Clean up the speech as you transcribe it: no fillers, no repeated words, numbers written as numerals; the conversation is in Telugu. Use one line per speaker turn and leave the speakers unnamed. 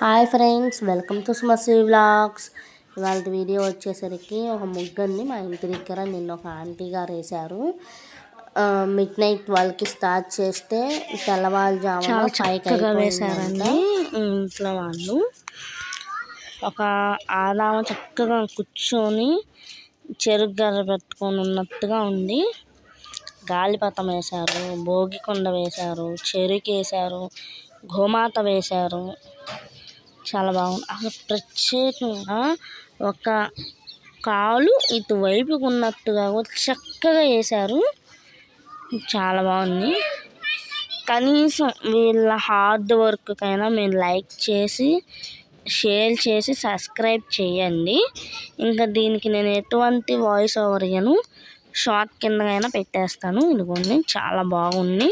Hi friends, welcome to Sumasri vlogs. ఇవాళ వీడియో వచ్చేసరికి ఒక ముగ్గురిని మా ఇంటి దగ్గర నిన్న ఒక ఆంటీ గారు వేశారు. మిడ్-నైట్ 12కి స్టార్ట్ చేస్తే తెల్లవారుజామున 5కి
వేశారండి. ఇంట్లో వాళ్ళు ఒక ఆడామ చక్కగా కూర్చొని చెరుకు గర్ర పెట్టుకొని ఉన్నట్టుగా ఉంది. గాలిపటం వేశారు, భోగికొండ వేశారు, చెరుకు వేశారు, గోమాత వేశారు. చాలా బాగుంది. అసలు ప్రత్యేకంగా ఒక కాలు ఇటువైపుకు ఉన్నట్టుగా చక్కగా వేశారు. చాలా బాగుంది. కనీసం వీళ్ళ హార్డ్ వర్క్కైనా మీరు లైక్ చేసి షేర్ చేసి సబ్స్క్రైబ్ చేయండి. ఇంకా దీనికి నేను ఎటువంటి వాయిస్ ఓవర్ ఇయ్యను, షార్ట్ కింద అయినా పెట్టేస్తాను. ఇదిగోండి, చాలా బాగుంది.